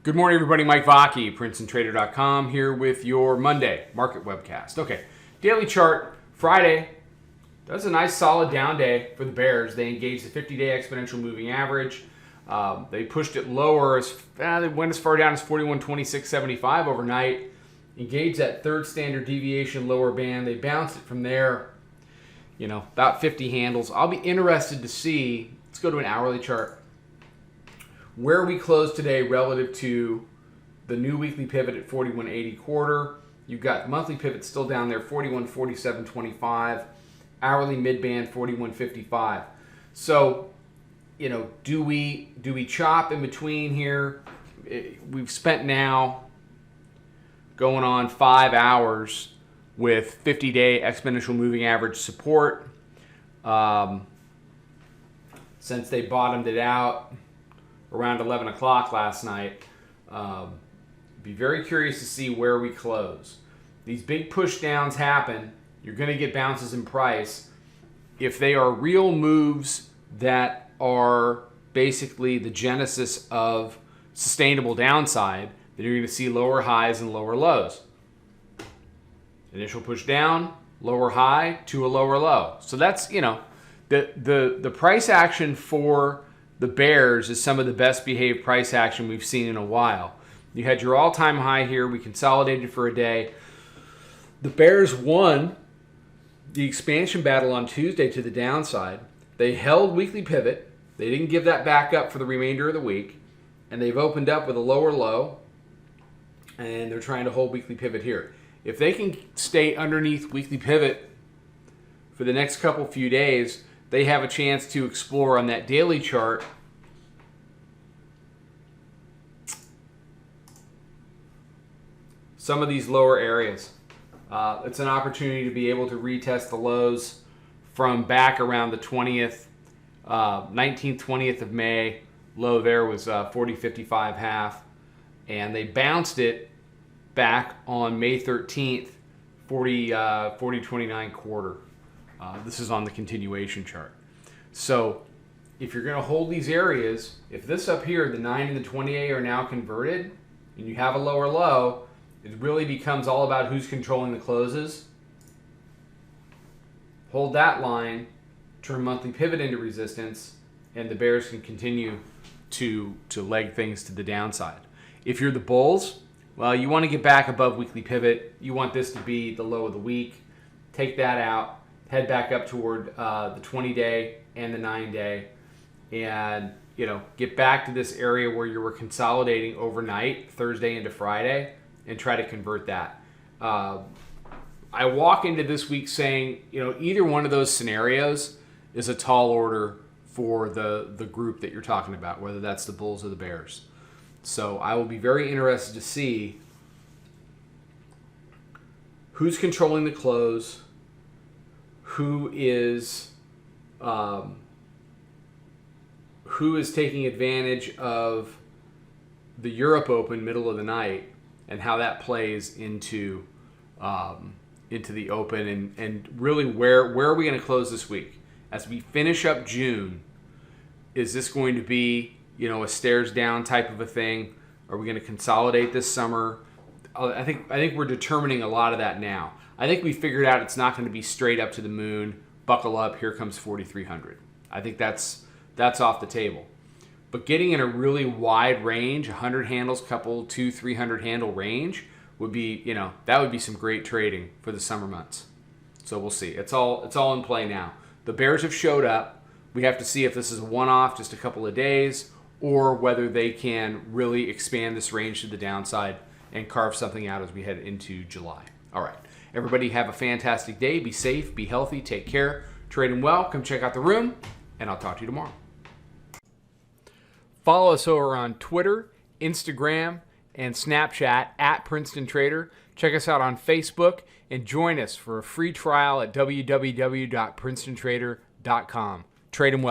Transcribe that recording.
Good morning, everybody. Mike Vacchi, Princetontrader.com, here with your Monday market webcast. Okay, daily chart, Friday. That's a nice solid down day for the bears. They engaged the 50-day exponential moving average. They pushed it lower. They went as far down as 41.2675 overnight. Engaged that third standard deviation lower band. They bounced it from there, about 50 handles. I'll be interested to see, let's go to an hourly chart, where we close today relative to the new weekly pivot at 41.80 quarter. You've got monthly pivot still down there, 41.4725. Hourly midband, 41.55. So, do we chop in between here? We've spent now going on 5 hours with 50-day exponential moving average support. Since they bottomed it out around 11 o'clock last night. Be very curious to see where we close. These big push downs happen. You're going to get bounces in price. If they are real moves that are basically the genesis of sustainable downside, then you're going to see lower highs and lower lows. Initial push down, lower high to a lower low. So that's, the price action for the bears is some of the best behaved price action we've seen in a while. You had your all-time high here. We consolidated for a day. The bears won the expansion battle on Tuesday to the downside. They held weekly pivot. They didn't give that back up for the remainder of the week. And they've opened up with a lower low. And they're trying to hold weekly pivot here. If they can stay underneath weekly pivot for the next few days, they have a chance to explore on that daily chart some of these lower areas. It's an opportunity to be able to retest the lows from back around the 19th, 20th of May. Low there was 40.55 half, and they bounced it back on May 13th, 40.29 quarter. This is on the continuation chart. So if you're going to hold these areas, if this up here, the 9 and the 20A are now converted, and you have a lower low, it really becomes all about who's controlling the closes. Hold that line, turn monthly pivot into resistance, and the bears can continue to leg things to the downside. If you're the bulls, well, you want to get back above weekly pivot. You want this to be the low of the week. Take that out. Head back up toward the 20-day and the 9-day, and get back to this area where you were consolidating overnight, Thursday into Friday, and try to convert that. I walk into this week saying, either one of those scenarios is a tall order for the group that you're talking about, whether that's the bulls or the bears. So I will be very interested to see who's controlling the close, who is taking advantage of the Europe Open middle of the night, and how that plays into the Open, and really where are we going to close this week as we finish up June? Is this going to be a stairs down type of a thing? Are we going to consolidate this summer? I think we're determining a lot of that now. I think we figured out it's not going to be straight up to the moon. Buckle up, here comes 4,300. I think that's off the table. But getting in a really wide range, 100 handles, 200-300 handle range would be, that would be some great trading for the summer months. So we'll see. It's all in play now. The bears have showed up. We have to see if this is a one-off, just a couple of days, or whether they can really expand this range to the downside and carve something out as we head into July. All right. Everybody have a fantastic day. Be safe, be healthy, take care, trading well. Come check out the room, and I'll talk to you tomorrow. Follow us over on Twitter, Instagram, and Snapchat at Princeton Trader. Check us out on Facebook, and join us for a free trial at www.princetontrader.com. Trade 'em well.